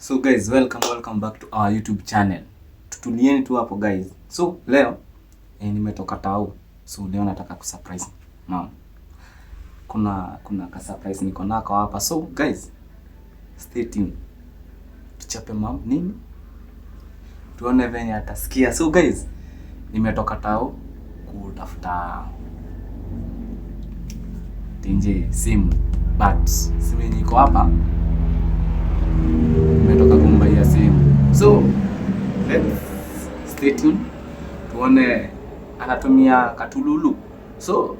So guys, welcome back to our YouTube channel. Tutulieni tu hapo guys. So leo nimetoka tao. So leo nataka kusurprise mom. Kuna ka surprise niko nako hapa. So guys, stay tuned. Tuchape mom nini? Tuone venye atasikia. So guys, nimetoka tao kutafuta tinje simu. But simu yenye iko hapa nimetoka kumbaia simu. So let's stay tuned. Tuone anatumia katululu. So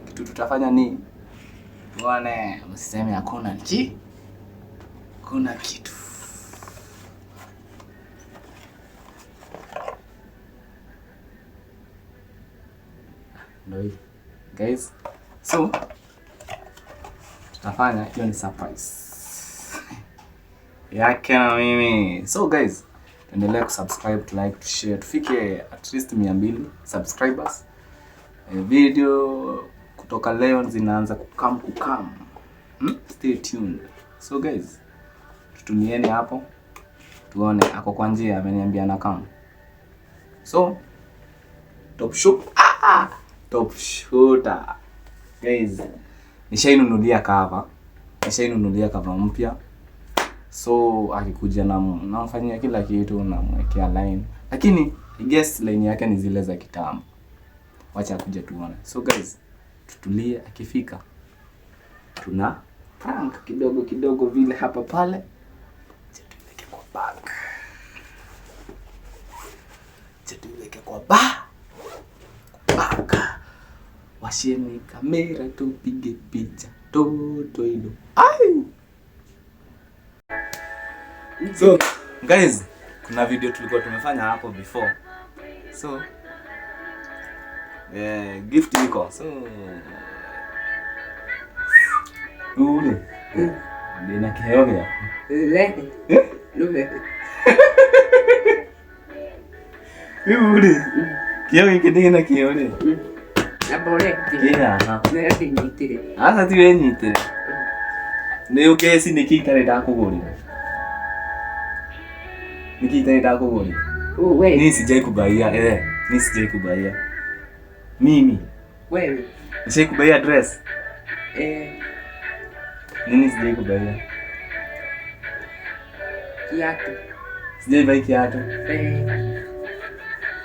kitu tutafanya ni tuone, msiseme hakuna nchi. Kuna kitu. Ndio hivi. Guys, so tutafanya hiyo ni surprise yake na mimi. So guys, endelea kusubscribe, to like, to share. Tufike at least 200 subscribers. Video kutoka leo zinaanza kukam. Stay tuned. So guys, tutumieni hapo. Tuone ako kwa njia, ameniambia na kam. So top shooter. Guys, nishainunulia cover mpya. So akikuja namfanyia kila kitu, namwekea line. Lakini I guess line yake ni zile za kitambo. Wacha kuja tuone. So guys, tutulie, akifika tuna prank kidogo vile hapa pale. Tuweke kwa bag. Tuweke kwa bag. Washeni kamera tupige picha. Toto hilo. Ai! So guys, kuna video tulikuwa tumefanya hapo before. So gift iko. So ule nina kihoga. Ule kihoga kidina kihoga. Abore kidina. Neti nyitire. Asa tiwe nyitire. Neo kesi nikitare ndakugurira. Nikitare ndakugurira. Wewe. Mimi sijai kubaia. Mimi sijai kubaia. Mimi. Wewe. Sijai kubaia dress. Nini sijai kubaia? Kiatu. Sijai bai kiatu.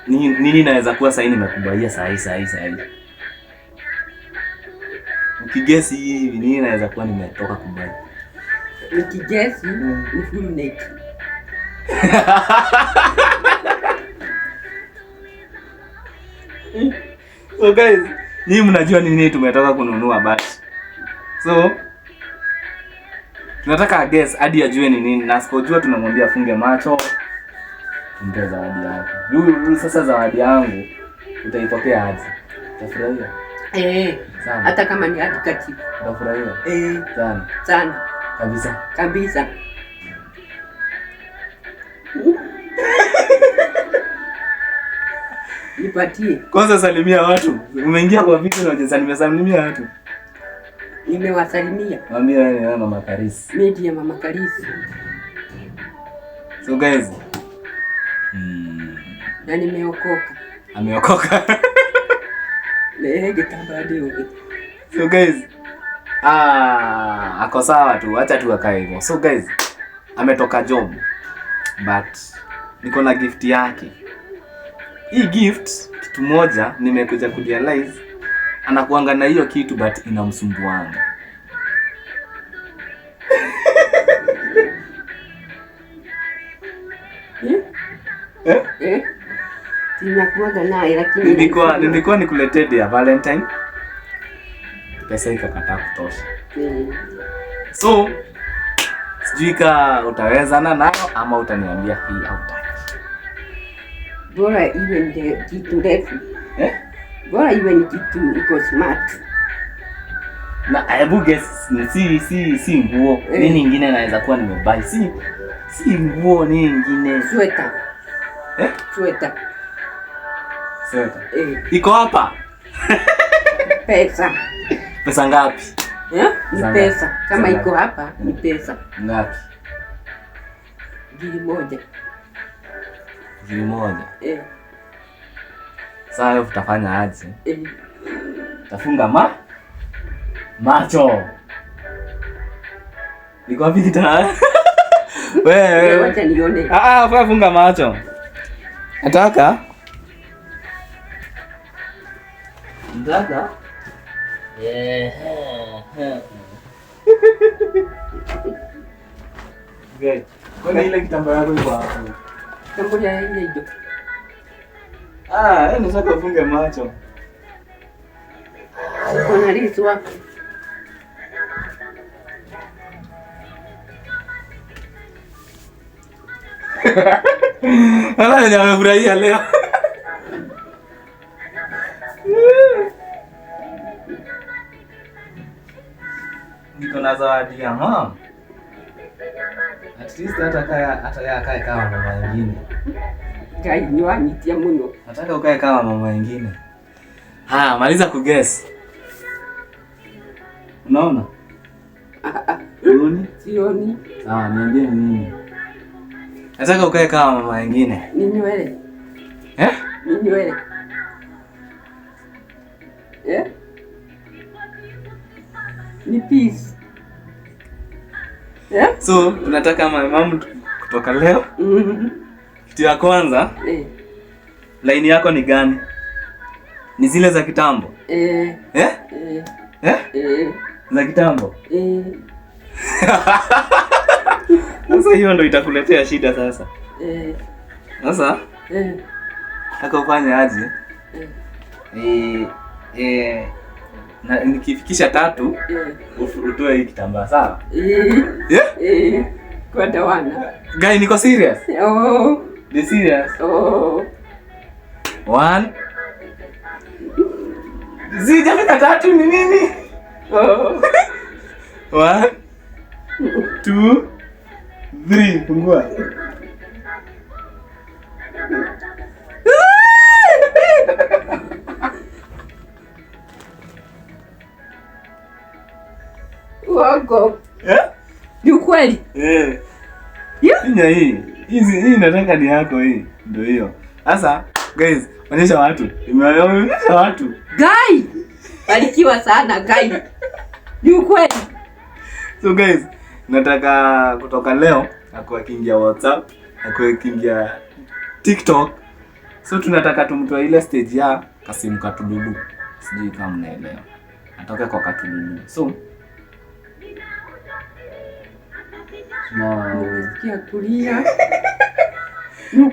Nini naweza kuwa sasa nimekubaia sahi. Ukigesi hivi nini naweza kuwa nimetoka kubai? Ukigesi ni full neck. So guys, nyinyi mnajua nini tumetoka kununua basi. So tunataka guess hadi ajue ni nini, na sipojua tunamwambia funge macho. Tumpe zawadi yake. Sasa zawadi yangu utaipokea aje? Utafurahia? Sana. Hata kama ni hadi kati. Utafurahia? Sana. Kabisa. Nipatie. Kwanza salimia watu. Umeingia kwa vitu na hujasalimia watu. Nimewasalimia. Mwambie wewe ni Mama Karisi. Mimi ndiye Mama Karisi. So guys, na nimeokoka. Ameokoka. Lege tambade. So guys, ako sawa tu, acha tu akae hivyo. So guys, ametoka job, but niko na gift yake. Hii gift kitu moja nimekuja kurealize, anakuanga na hiyo kitu but inamsumbuanga. Ninakuaga naye lakini nilikuwa nikuletee ya Valentine. Pesa ikakataa kutosha. So sijui kama utawezana nayo ama utaniambia hii au taki. Bora iwe ni kitu refu. Bora iwe ni kitu iko smart. Na hebu guess, si nguo. Nini nyingine naweza kuwa nimebuy? Si nguo, nini nyingine? Sweater. Sweater. Iko hapa. Pesa. Pesa ngapi? Ni pesa. Kama iko hapa ni pesa. Ngapi? Gili moja. Gili moja. Sasa wewe utafanya aje? Utafunga macho. Niko wapi kita? Wewe wacha nione. Wewe funga macho. Nataka? Okay. Kwani ile kitambaa yako iko hapo? Kitambaa ya ile hiyo. Nataka ufunge macho. Uko na riso wako. Nimefurahia leo. Niko na zawadi ya mom. At least hata ya kae kama mama wengine. Gai nywani tia muno. Nataka ukae kama mama wengine. Maliza kuguess. Unaona? Sioni. Niambie ni nini? Nataka ukae kama mama wengine. Ni nywele. Ni nywele. Ni peace. So, tunataka mama kutoka leo. Kitu ya kwanza, line yako ni gani? Ni zile za kitambo? Za kitambo? Sasa hiyo ndo itakuletea shida sasa. Sasa? Nataka ufanye aje? Na nikifikisha 3, utoe hii kitambaa, sawa? Kwa dawana. Guy, niko serious? Ni serious? 1. Sijafika 3 ni nini? 1 2 3, fungua. Wako. Ni ukweli? Finya hii. Hii nataka ni yako hii. Ndio hiyo. Sasa, guys, onyesha watu. Nimeonyesha watu. Guy! Barikiwa sana, guy. Ni ukweli? So guys, nataka kutoka leo akuwa kingia WhatsApp, akuwa kingia TikTok. So tunataka tumtoe ile stage ya Kasimu Katululu. Sijui kama mnaelewa. Atoke kwa Katululu. So nimesikia kulia.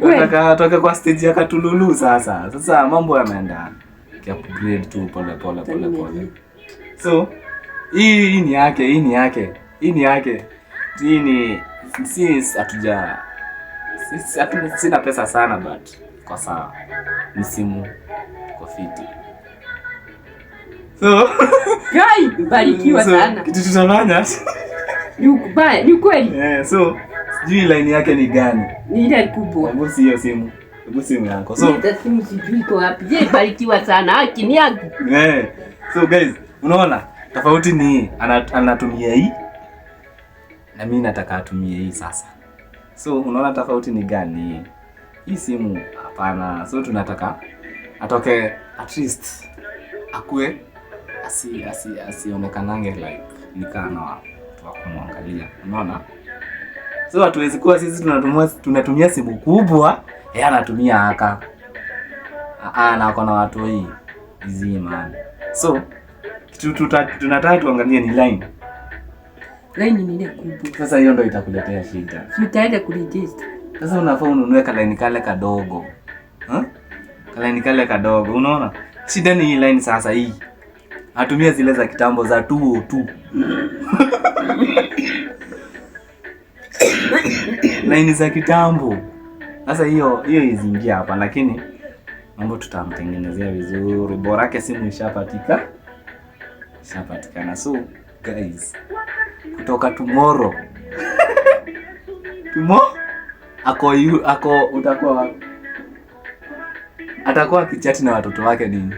Nataka atoke kwa stage ya Katululu sasa. Sasa mambo yameenda upgrade tu pole. So hii ni yake. Sina pesa sana but kwa sawa. Msimu kwa fiti. So guy, barikiwa sana. Kitu tutafanya. Ni kweli? So sijui line yake ni gani? Ni ile kubwa. Hebu si hiyo simu. Hebu simu yako. So ile simu sijui iko wapi. Je, barikiwa sana. Haki ni yangu. So guys, unaona tofauti ni anatumia hii na mimi nataka atumie hii sasa. So unaona tofauti ni gani? Hii simu hapana. So tunataka atoke at least akue asionekanange like nikana watu wa kumwangalia. Unaona? So hatuwezi kuwa sisi tunatumia simu kubwa, yeye anatumia haka. Na ako na watu hii hizi man. So kitu tunataka tuangalie ni line. Line ni ile kubwa. Sasa hiyo ndio itakuletea shida. Sitaenda kuregister. Sasa unafaa ununue line kale kadogo. Line kale kadogo, unaona? Shida ni hii line sasa hii. Atumia zile za kitambo za 202. Line za kitambo. Sasa hiyo izingia hapa, lakini mambo tutamtengenezea vizuri. Bora yake simu ishapatikana. So guys, kutoka tomorrow utakuwa atakuwa kichati na watoto wake nini?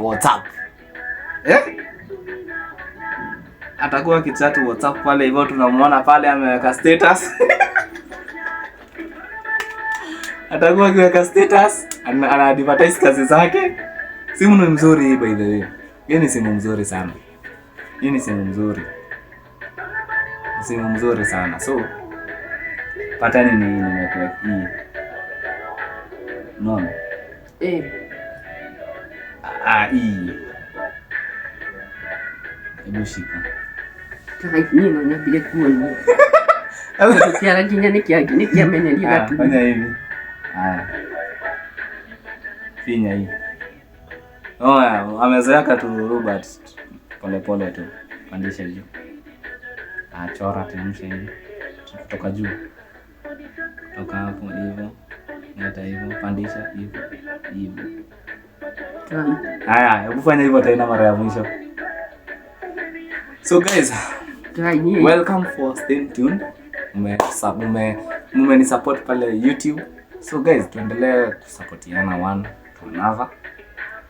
WhatsApp. Atakuwa kichati WhatsApp pale hivyo, tunamwona pale ameweka status. atakuwa akiweka status, ana advertise kazi zake. Simu ni mzuri by the way. Hii ni simu mzuri sana. Hii ni simu mzuri. Simu mzuri sana. So patani ni nimekuwa hii. Unaona? Hii. Hebu shika. Mimi naona bila kuona. Kiara kinya nikiamenelia tu. Fanya hivi. Haya. Finya hii. Amezoea tu Robert. Pole pole tu. Pandisha juu. Chora teremsha hivi. Kutoka juu. Kutoka hapo hivyo. Nata hivyo, pandisha hivyo. Hivyo. Haya, hebu fanya hivyo tena mara ya mwisho. So guys, welcome for staying tuned. Mume ni support pale YouTube. So guys, tuendelee kusupportiana one to another.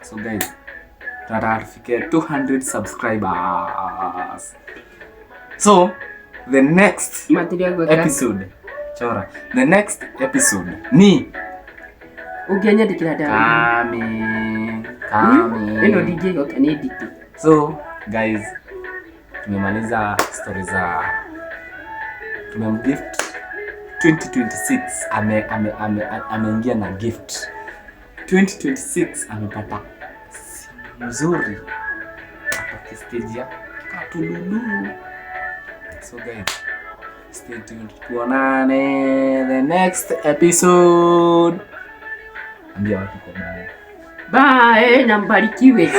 So guys, tunataka tufike 200 subscribers. So the next episode, chora. The next episode ni ugenya dikira dawa. Kami. Eno DJ okane edit. So guys, tumemaliza story za tumemgift 2026 ameingia na gift 2026 amepata simu nzuri hapa stage ya Katululu. So guys, stay tuned, tuonane the next episode. Ambia watu kwa bye. Bye na mbarikiwe.